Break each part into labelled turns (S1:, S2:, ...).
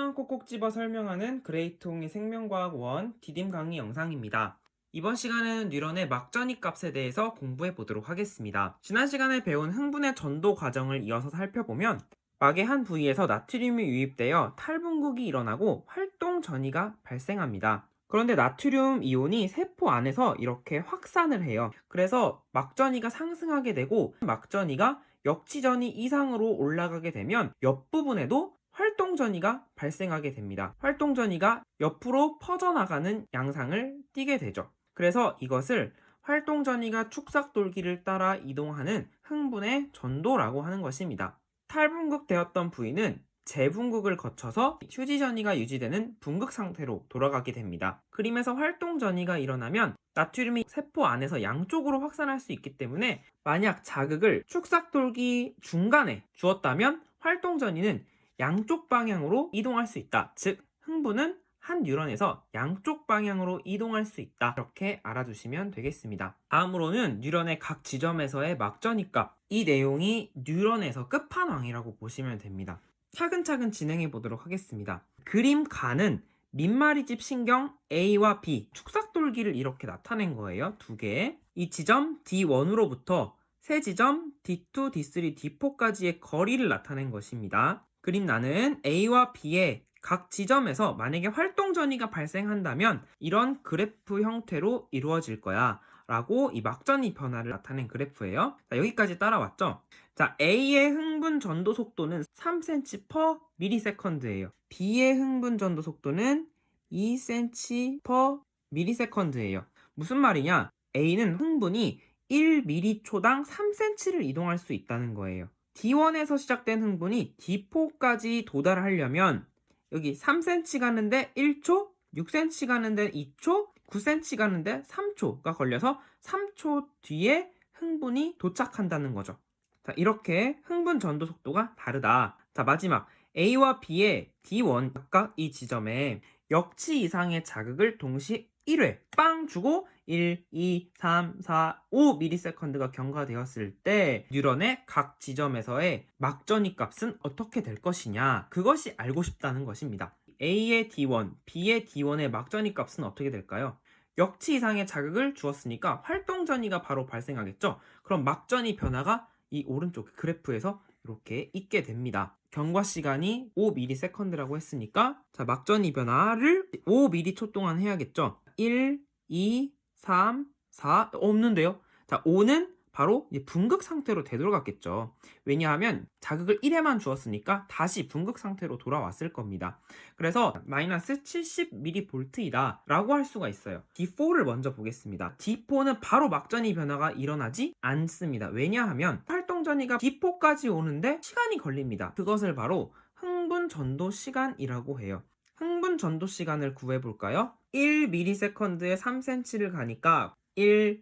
S1: 하나만 꼭꼭 집어 설명하는 그레이트홍의 생명과학 1 디딤 강의 영상입니다. 이번 시간에는 뉴런의 막전이 값에 대해서 공부해 보도록 하겠습니다. 지난 시간에 배운 흥분의 전도 과정을 이어서 살펴보면 막의 한 부위에서 나트륨이 유입되어 탈분극이 일어나고 활동 전이가 발생합니다. 그런데 나트륨 이온이 세포 안에서 이렇게 확산을 해요. 그래서 막전이가 상승하게 되고 막전이가 역지전이 이상으로 올라가게 되면 옆부분에도 활동전이가 발생하게 됩니다. 활동전이가 옆으로 퍼져나가는 양상을 띠게 되죠. 그래서 이것을 활동전이가 축삭돌기를 따라 이동하는 흥분의 전도라고 하는 것입니다. 탈분극되었던 부위는 재분극을 거쳐서 휴지전이가 유지되는 분극 상태로 돌아가게 됩니다. 그림에서 활동전이가 일어나면 나트륨이 세포 안에서 양쪽으로 확산할 수 있기 때문에 만약 자극을 축삭돌기 중간에 주었다면 활동전이는 양쪽 방향으로 이동할 수 있다. 즉 흥분은 한 뉴런에서 양쪽 방향으로 이동할 수 있다. 이렇게 알아두시면 되겠습니다. 다음으로는 뉴런의 각 지점에서의 막전이 값. 이 내용이 뉴런에서 끝판왕이라고 보시면 됩니다. 차근차근 진행해 보도록 하겠습니다. 그림 가는 민마리집 신경 A와 B 축삭돌기를 이렇게 나타낸 거예요. 두 개. 이 지점 D1으로부터 세 지점 D2, D3, D4까지의 거리를 나타낸 것입니다. 그림 나는 A와 B의 각 지점에서 만약에 활동전이가 발생한다면 이런 그래프 형태로 이루어질 거야 라고 이 막전이 변화를 나타낸 그래프예요. 자, 여기까지 따라왔죠? 자, A의 흥분 전도 속도는 3cm/ms예요. B의 흥분 전도 속도는 2cm/ms예요. 무슨 말이냐? A는 흥분이 1ml초당 3cm를 이동할 수 있다는 거예요. D1에서 시작된 흥분이 D4까지 도달하려면 여기 3cm 가는데 1초, 6cm 가는데 2초, 9cm 가는데 3초가 걸려서 3초 뒤에 흥분이 도착한다는 거죠. 자, 이렇게 흥분 전도 속도가 다르다. 자, 마지막 A와 B의 D1 각각 이 지점에 역치 이상의 자극을 동시 1회 빵 주고 1, 2, 3, 4, 5ms가 경과되었을 때 뉴런의 각 지점에서의 막전이 값은 어떻게 될 것이냐, 그것이 알고 싶다는 것입니다. A의 D1, B의 D1의 막전이 값은 어떻게 될까요? 역치 이상의 자극을 주었으니까 활동전이가 바로 발생하겠죠. 그럼 막전이 변화가 이 오른쪽 그래프에서 이렇게 있게 됩니다. 경과 시간이 5ms라고 했으니까 자, 막전이 변화를 5m초 동안 해야겠죠. 1, 2, 3, 4 없는데요. 자, 5는 바로 이제 분극 상태로 되돌아갔겠죠. 왜냐하면 자극을 1회만 주었으니까 다시 분극 상태로 돌아왔을 겁니다. 그래서 마이너스 70mV이다 라고 할 수가 있어요. D4를 먼저 보겠습니다. D4는 바로 막전이 변화가 일어나지 않습니다. 왜냐하면 활동전이가 D4까지 오는데 시간이 걸립니다. 그것을 바로 흥분 전도 시간이라고 해요. 흥분 전도 시간을 구해볼까요? 1ms에 3cm를 가니까 1,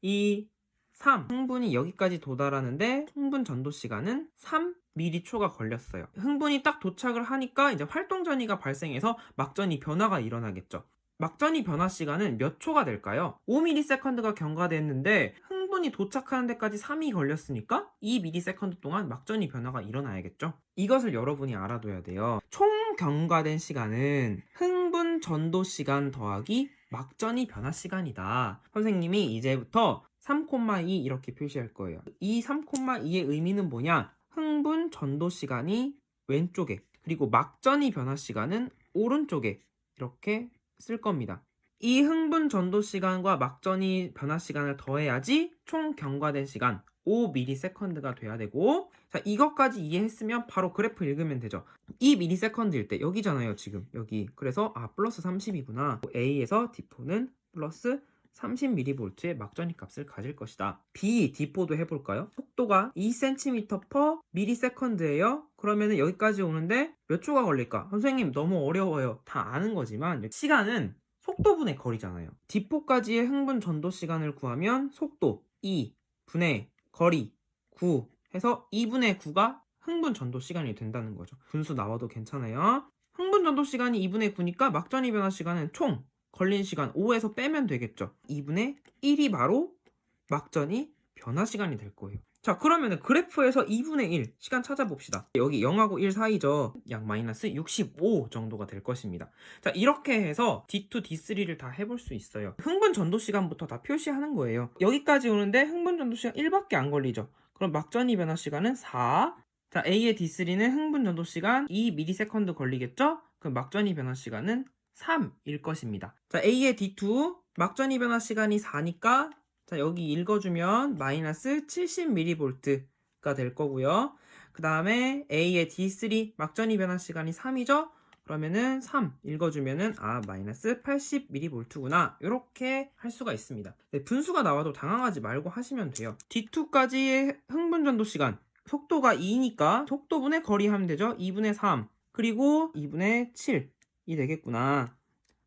S1: 2, 3. 흥분이 여기까지 도달하는데 흥분 전도 시간은 3m초가 걸렸어요. 흥분이 딱 도착을 하니까 이제 활동전이가 발생해서 막전이 변화가 일어나겠죠. 막전이 변화 시간은 몇 초가 될까요? 5ms가 경과됐는데 흥분이 도착하는 데까지 3이 걸렸으니까 2ms 동안 막전이 변화가 일어나야겠죠. 이것을 여러분이 알아둬야 돼요. 총 경과된 시간은 흥분 전도 시간 더하기 막전이 변화 시간이다. 선생님이 이제부터 3,2 이렇게 표시할 거예요. 이 3,2의 의미는 뭐냐? 흥분 전도 시간이 왼쪽에, 그리고 막전이 변화 시간은 오른쪽에 이렇게 쓸 겁니다. 이 흥분 전도 시간과 막전이 변화 시간을 더해야지 총 경과된 시간 5ms가 돼야 되고, 자, 이것까지 이해했으면 바로 그래프 읽으면 되죠. 2ms일 때 여기잖아요, 지금 여기. 그래서 플러스 30이구나. A에서 D4는 플러스 30mV의 막전이 값을 가질 것이다. B, D4도 해볼까요? 속도가 2cm/ms예요. 그러면은 여기까지 오는데 몇 초가 걸릴까? 선생님 너무 어려워요. 다 아는 거지만 시간은 속도분의 거리잖아요. D4까지의 흥분 전도 시간을 구하면 속도 2 분의 거리 9 해서 2분의 9가 흥분 전도 시간이 된다는 거죠. 분수 나와도 괜찮아요. 흥분 전도 시간이 2분의 9니까 막전이 변화 시간은 총 걸린 시간 5에서 빼면 되겠죠. 2분의 1이 바로 막전이 변화 시간이 될 거예요. 자, 그러면은 그래프에서 2분의 1 시간 찾아봅시다. 여기 0하고 1 사이죠. 약 마이너스 65 정도가 될 것입니다. 자, 이렇게 해서 D2, D3를 다 해볼 수 있어요. 흥분 전도 시간부터 다 표시하는 거예요. 여기까지 오는데 흥분 전도 시간 1밖에 안 걸리죠. 그럼 막전이 변화 시간은 4. 자, A의 D3는 흥분 전도 시간 2ms 걸리겠죠? 그럼 막전이 변화 시간은 3일 것입니다. 자, A의 D2 막전이 변화 시간이 4니까 자, 여기 읽어주면 마이너스 70mV가 될 거고요. 그 다음에 A의 D3 막전이 변화 시간이 3이죠? 그러면은 3 읽어주면은 마이너스 80mV구나. 이렇게 할 수가 있습니다. 네, 분수가 나와도 당황하지 말고 하시면 돼요. D2까지의 흥분 전도 시간 속도가 2니까 속도분의 거리 하면 되죠? 2분의 3 그리고 2분의 7이 되겠구나.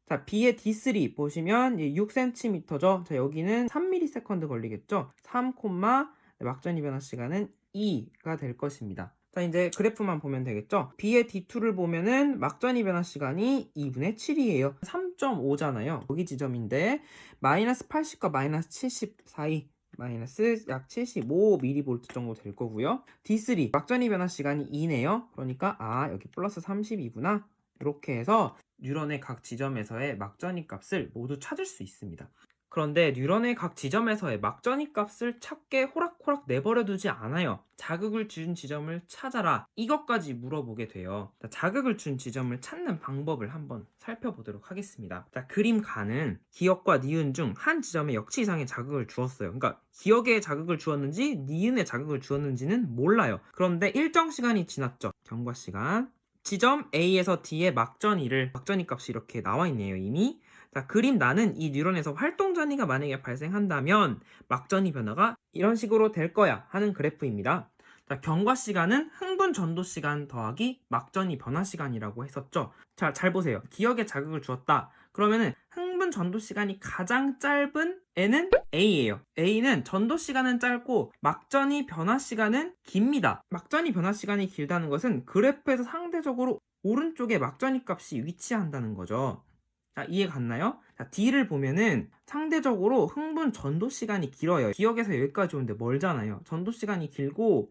S1: 자, B의 D3 보시면 6cm죠. 자, 여기는 3ms 걸리겠죠. 3, 막전이 변화 시간은 2가 될 것입니다. 자, 이제 그래프만 보면 되겠죠. B의 D2를 보면은 막전이 변화 시간이 2분의 7이에요. 3.5잖아요. 여기 지점인데 마이너스 80과 마이너스 70 사이 마이너스 약 75mV 정도 될 거고요. D3 막전이 변화 시간이 2네요. 그러니까 여기 플러스 30이구나. 이렇게 해서 뉴런의 각 지점에서의 막전이 값을 모두 찾을 수 있습니다. 그런데 뉴런의 각 지점에서의 막전이 값을 찾게 호락호락 내버려 두지 않아요. 자극을 준 지점을 찾아라. 이것까지 물어보게 돼요. 자, 자극을 준 지점을 찾는 방법을 한번 살펴보도록 하겠습니다. 자, 그림 가는 기억과 니은 중 한 지점에 역치 이상의 자극을 주었어요. 그러니까 기억에 자극을 주었는지 니은에 자극을 주었는지는 몰라요. 그런데 일정 시간이 지났죠. 경과 시간. 지점 A에서 D의 막전이 값이 이렇게 나와 있네요, 이미. 자, 그림 나는 이 뉴런에서 활동 전이가 만약에 발생한다면 막전이 변화가 이런 식으로 될 거야 하는 그래프입니다. 자, 경과 시간은 흥분 전도 시간 더하기 막전이 변화 시간이라고 했었죠. 자, 잘 보세요. 기억에 자극을 주었다. 그러면은 흥분 전도 시간이 가장 짧은 애는 A예요. A는 전도 시간은 짧고 막전이 변화 시간은 깁니다. 막전이 변화 시간이 길다는 것은 그래프에서 상대적으로 오른쪽에 막전이 값이 위치한다는 거죠. 자, 이해 갔나요? 자, D를 보면은 상대적으로 흥분 전도 시간이 길어요. 기억에서 여기까지 오는데 멀잖아요. 전도 시간이 길고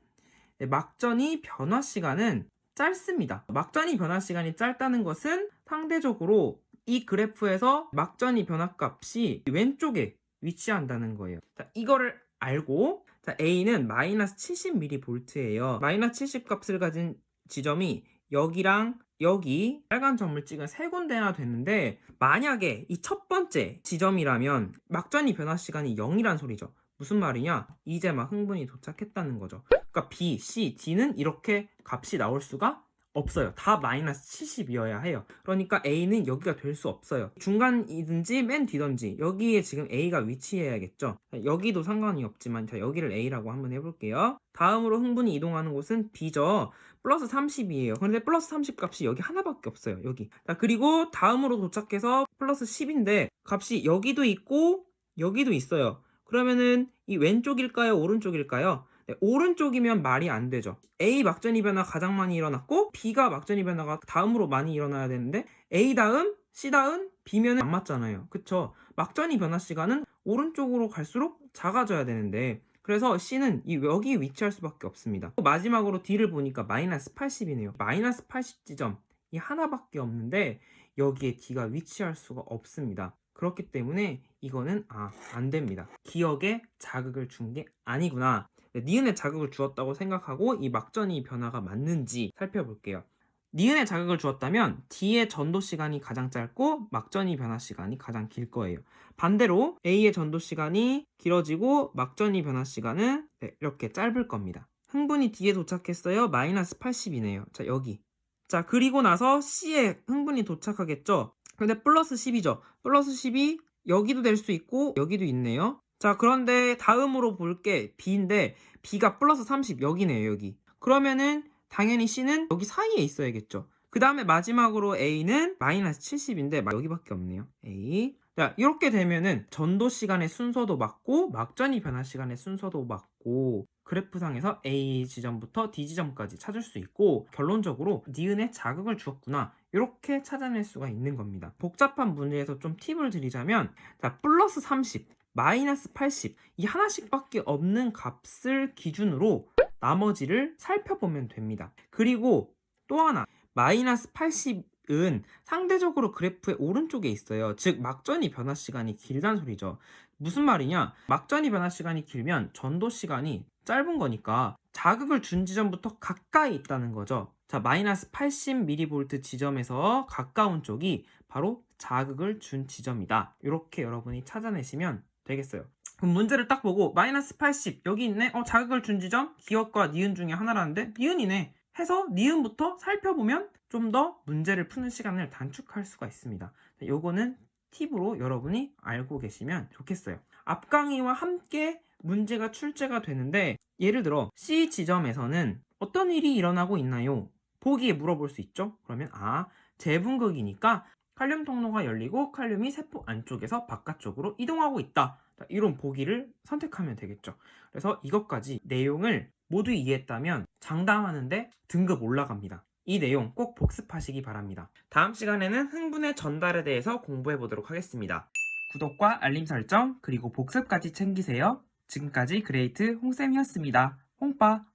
S1: 막전이 변화 시간은 짧습니다. 막전이 변화 시간이 짧다는 것은 상대적으로 이 그래프에서 막전이 변화 값이 왼쪽에 위치한다는 거예요. 자, 이거를 알고 자, A는 마이너스 70mV예요. 마이너스 70 값을 가진 지점이 여기랑 여기 빨간 점을 찍은 세 군데나 됐는데 만약에 이 첫 번째 지점이라면 막전이 변화 시간이 0이란 소리죠. 무슨 말이냐? 이제 막 흥분이 도착했다는 거죠. 그러니까 B, C, D는 이렇게 값이 나올 수가 없어요. 다 마이너스 70이어야 해요. 그러니까 A는 여기가 될 수 없어요. 중간이든지 맨 뒤든지 여기에 지금 A가 위치해야겠죠. 여기도 상관이 없지만 자, 여기를 A라고 한번 해볼게요. 다음으로 흥분이 이동하는 곳은 B죠. 플러스 30이에요. 그런데 플러스 30 값이 여기 하나밖에 없어요. 여기. 자, 그리고 다음으로 도착해서 플러스 10인데 값이 여기도 있고 여기도 있어요. 그러면은 이 왼쪽일까요? 오른쪽일까요? 네, 오른쪽이면 말이 안 되죠. A 막전이 변화 가장 많이 일어났고 B가 막전이 변화가 다음으로 많이 일어나야 되는데 A 다음, C 다음, B면 안 맞잖아요. 그쵸? 막전이 변화 시간은 오른쪽으로 갈수록 작아져야 되는데 그래서 C는 여기 위치할 수밖에 없습니다. 마지막으로 D를 보니까 마이너스 80이네요. 마이너스 80 지점 이 하나밖에 없는데 여기에 D가 위치할 수가 없습니다. 그렇기 때문에 이거는 안 됩니다. 기억에 자극을 준 게 아니구나. 니은에 자극을 주었다고 생각하고 이 막전이 변화가 맞는지 살펴볼게요. 니은에 자극을 주었다면 D의 전도 시간이 가장 짧고 막전이 변화 시간이 가장 길 거예요. 반대로 A의 전도 시간이 길어지고 막전이 변화 시간은 이렇게 짧을 겁니다. 흥분이 D에 도착했어요. 마이너스 80이네요. 자, 여기. 자, 그리고 나서 C에 흥분이 도착하겠죠. 근데 플러스 10이죠. 플러스 10이 여기도 될 수 있고 여기도 있네요. 자, 그런데 다음으로 볼 게 B인데 B가 플러스 30 여기네요. 여기. 그러면은 당연히 C는 여기 사이에 있어야겠죠. 그 다음에 마지막으로 A는 마이너스 70인데 여기밖에 없네요. A. 자, 이렇게 되면은 전도 시간의 순서도 맞고 막전이 변화 시간의 순서도 맞고 그래프상에서 A 지점부터 D 지점까지 찾을 수 있고 결론적으로 니은에 자극을 주었구나 이렇게 찾아낼 수가 있는 겁니다. 복잡한 문제에서 좀 팁을 드리자면 자, 플러스 30 마이너스 80, 이 하나씩밖에 없는 값을 기준으로 나머지를 살펴보면 됩니다. 그리고 또 하나, 마이너스 80은 상대적으로 그래프의 오른쪽에 있어요. 즉 막전이 변화 시간이 길다는 소리죠. 무슨 말이냐? 막전이 변화 시간이 길면 전도 시간이 짧은 거니까 자극을 준 지점부터 가까이 있다는 거죠. 자, 마이너스 80mV 지점에서 가까운 쪽이 바로 자극을 준 지점이다. 이렇게 여러분이 찾아내시면 되겠어요. 그럼 문제를 딱 보고 마이너스 80 여기 있네? 자극을 준 지점 기억과 니은 중에 하나라는데 니은이네 해서 니은부터 살펴보면 좀 더 문제를 푸는 시간을 단축할 수가 있습니다. 요거는 팁으로 여러분이 알고 계시면 좋겠어요. 앞 강의와 함께 문제가 출제가 되는데 예를 들어 C 지점에서는 어떤 일이 일어나고 있나요? 보기에 물어볼 수 있죠. 그러면 재분극이니까 칼륨 통로가 열리고 칼륨이 세포 안쪽에서 바깥쪽으로 이동하고 있다. 이런 보기를 선택하면 되겠죠. 그래서 이것까지 내용을 모두 이해했다면 장담하는데 등급 올라갑니다. 이 내용 꼭 복습하시기 바랍니다. 다음 시간에는 흥분의 전달에 대해서 공부해 보도록 하겠습니다. 구독과 알림 설정 그리고 복습까지 챙기세요. 지금까지 그레이트 홍쌤이었습니다. 홍빠.